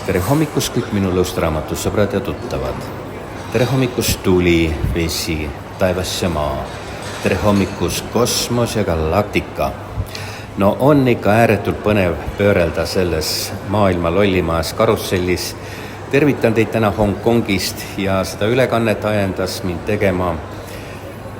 Tere hommikust kõik minu lõustraamatust sõbrad ja tuttavad. Tere hommikust tuli, vesi, taevas ja maa. Tere hommikust kosmos ja galaktika. No on ikka ääretult põnev pöörelda selles maailma lollimaas karussellis. Tervitan teid täna Hongkongist ja seda ülekannet ajendas mind tegema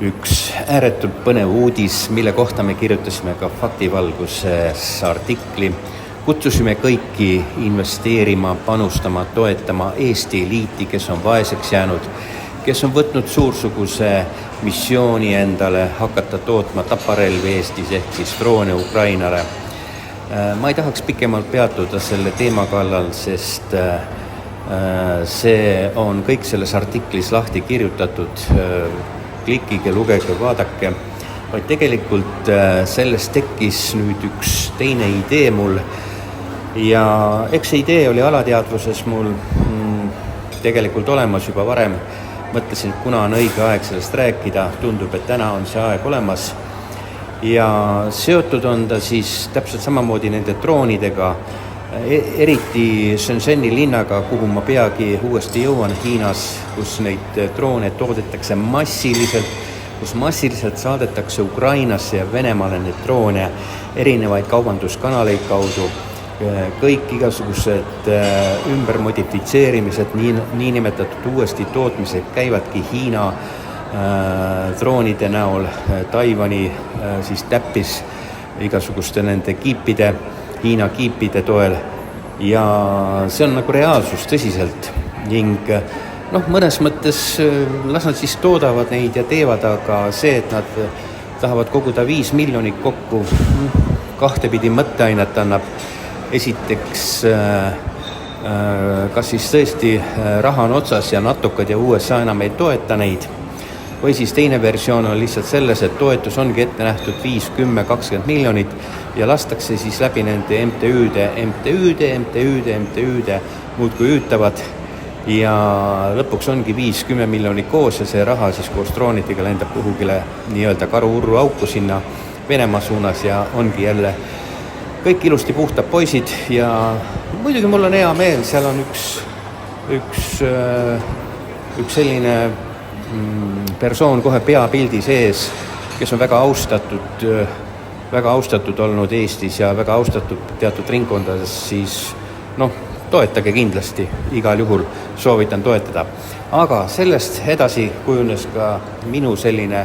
üks ääretult põnev uudis, mille kohta me kirjutasime ka faktivalguses artikli. Kutsusime kõiki investeerima, panustama, toetama Eesti eliiti, kes on vaeseks jäänud, kes on võtnud suursuguse missiooni endale hakata tootma taparelvi Eestis ehk siis droone Ukrainale. Ma ei tahaks pikemalt peatuda selle teema kallal, sest see on kõik selles artiklis lahti kirjutatud. Klikige, lugege, vaadake. Vaid tegelikult sellest tekkis nüüd üks teine idee mul. Ja eks see idee oli alateadvuses mul tegelikult olemas juba varem. Mõtlesin, et kuna on õige aeg sellest rääkida, tundub, et täna on see aeg olemas. Ja seotud on ta siis täpselt samamoodi nende droonidega, eriti Shenzheni linnaga, kuhu ma peagi uuesti jõuan Hiinas, kus neid droone toodetakse massiliselt, kus massiliselt saadetakse Ukrainasse ja Venemaale neid droone erinevaid kaubanduskanaleid kaudu. Kõik igasugused ümbermodifitseerimised, nii nimetatud uuesti tootmised käivadki Hiina droonide näol, Taiwani siis täppis igasuguste nende kiipide, Hiina kiipide toel. Ja see on nagu reaalsus tõsiselt ning mõnes mõttes las nad siis toodavad neid ja teevad, aga see, et nad tahavad koguda 5 miljonit kokku, kahtepidi mõtteainet annab. Esiteks, kas siis tõesti raha on otsas ja natukad ja USA enam ei toeta neid, või siis teine versioon on lihtsalt selles, et toetus ongi ette nähtud 5, 10, 20 miljonit ja lastakse siis läbi nende MTÜ-de muudkui hüütavad ja lõpuks ongi 5-10 miljonit koos ja see raha siis koos droonidega lendab kuhugile nii-öelda karu-urru auku sinna Venemaa suunas ja ongi jälle kõik ilusti puhtad poisid ja muidugi mul on hea meel, seal on üks selline persoon kohe peapildi sees, kes on väga austatud olnud Eestis ja väga austatud teatud ringkondades, siis toetage kindlasti, igal juhul soovitan toetada. Aga sellest edasi kujunes ka minu selline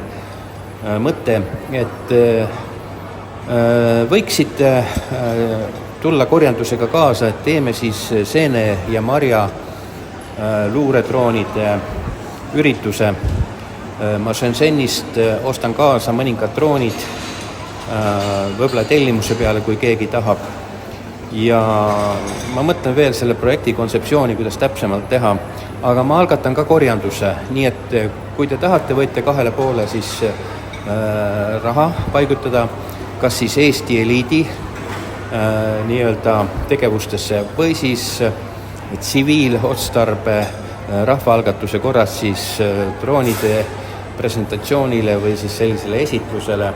mõte, et võiksite tulla korjandusega kaasa, et teeme siis Seene ja Marja luuredroonide ürituse. Ma Shenzhenist ostan kaasa mõningad droonid, võib-olla tellimuse peale, kui keegi tahab. Ja ma mõtlen veel selle projekti kontseptsiooni, kuidas täpsemalt teha, aga ma algatan ka korjanduse, nii et kui te tahate, võite 2 poole siis raha paigutada, kas siis Eesti eliidi nii-öelda tegevustesse või siis tsiviilotstarbe rahvaalgatuse korras siis droonide presentatsioonile või siis sellisele esitlusele,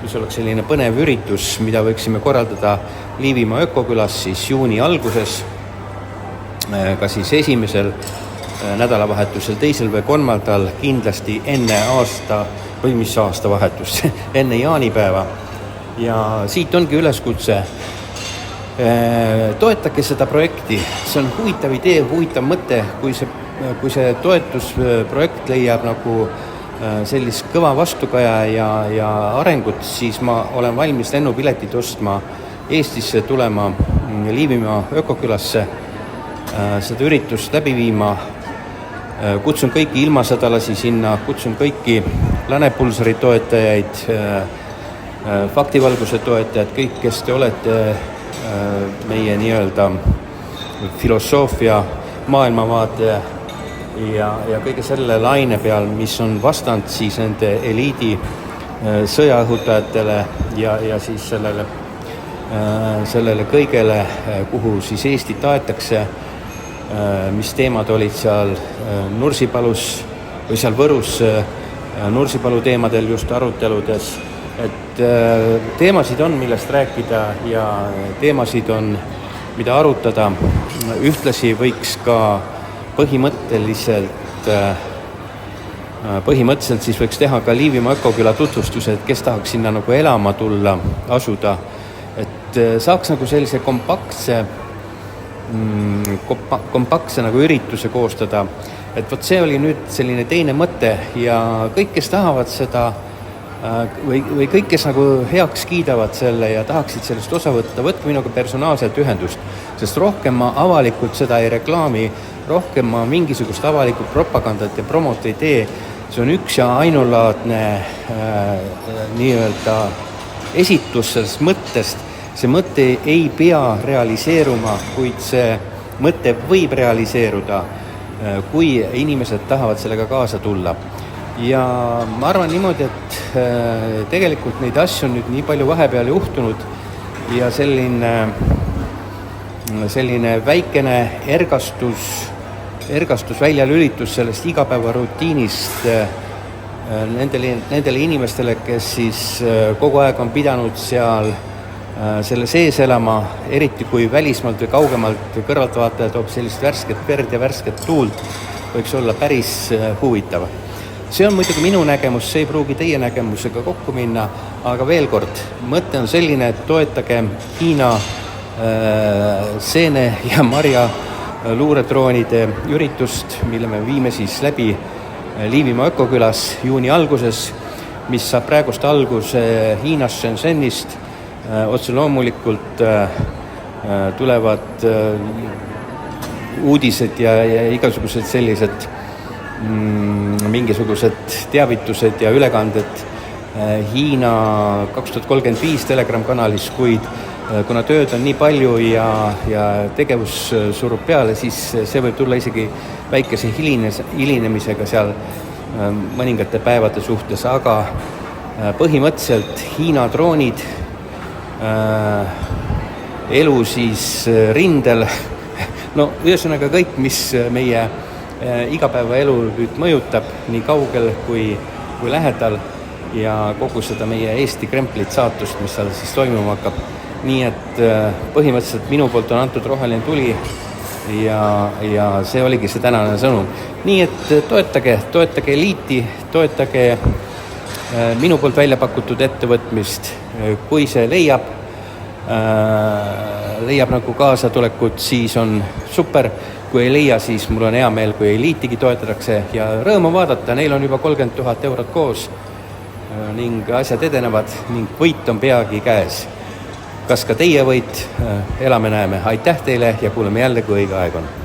mis oleks selline põnev üritus, mida võiksime korraldada Liivimaa Ökokülas siis juuni alguses, ka siis esimesel nädalavahetusel, 2. või 3. kindlasti enne aastavahetust, enne jaanipäeva. Ja siit ongi üleskutse, toetage seda projekti, see on huvitav idee, huvitav mõte, kui see toetusprojekt leiab nagu sellist kõva vastukaja ja arengut, siis ma olen valmis lennupiletid ostma Eestisse tulema Liivimaa Ökokülasse seda üritust läbi viima. Kutsun kõiki ilmasõdalasi sinna, kutsun kõiki Länepulsari toetajaid, faktivalguse toetajad, kõik, kes te olete meie nii-öelda filosoofia, maailmavaate ja kõige selle laine peal, mis on vastand siis nende eliidi sõjaõhutajatele ja siis sellele kõigele, kuhu siis Eestit aetakse, mis teemad olid seal Nursipalus või seal Võrus Nursipalu teemadel just aruteludes, et teemasid on, millest rääkida ja teemasid on, mida arutada. ühtlasi võiks ka põhimõtteliselt siis võiks teha ka Liivimaa ökoküla tutvustuse, et kes tahaks sinna nagu elama tulla, asuda, et saaks nagu sellise kompaktse nagu ürituse koostada. Et võt see oli nüüd selline teine mõte ja kõik, kes tahavad seda või kõik, kes nagu heaks kiidavad selle ja tahaksid sellest osa võtta, võtke minuga personaalselt ühendust, sest rohkem ma avalikult seda ei reklaami, rohkem ma mingisugust avalikku propagandat ja promot ei tee. See on üks ja ainulaadne nii-öelda esitus sellest mõttest. See mõte ei pea realiseeruma, kuid see mõte võib realiseeruda, kui inimesed tahavad sellega kaasa tulla. Ja ma arvan niimoodi, et tegelikult neid asju on nüüd nii palju vahepeal juhtunud ja selline väikene ergastus väljalülitus sellest igapäevarutiinist nendele inimestele, kes siis kogu aeg on pidanud seal selle sees elama, eriti kui välismaalt või kaugemalt kõrvaltvaataja toob sellist värsket verd ja värsket tuult, võiks olla päris huvitav. See on muidugi minu nägemus, see ei pruugi teie nägemusega kokku minna, aga veel kord, mõte on selline, et toetage Hiina seene ja marja luuretroonide üritust, mille me viime siis läbi Liivimaa ökokülas juuni alguses, mis saab praegust alguse Hiinas Shenzhenist. Otse loomulikult tulevad uudised ja igasugused sellised mingisugused teavitused ja ülekanded Hiina 2035 Telegram-kanalis, kuid kuna tööd on nii palju ja tegevus surub peale, siis see võib tulla isegi väikese hilinemisega seal mõningate päevade suhtes, aga põhimõtteliselt Hiina droonid, elu siis rindel, no ühesõnaga kõik, mis meie igapäevaelu nüüd mõjutab nii kaugel kui lähedal ja kogu seda meie Eesti kremplit saatust, mis seal siis toimuma hakkab. Nii et põhimõtteliselt minu poolt on antud roheline tuli ja see oligi see tänane sõnum. Nii et toetage eliiti, toetage minu poolt välja pakutud ettevõtmist, kui see leiab nagu kaasatulekut, siis on super. Kui ei leia, siis mul on hea meel, kui eliitigi toetatakse ja rõõmu vaadata, neil on juba 30 000 eurot koos ning asjad edenevad ning võit on peagi käes. Kas ka teie võit? Elame näeme. Aitäh teile ja kuuleme jälle, kui õige aeg on.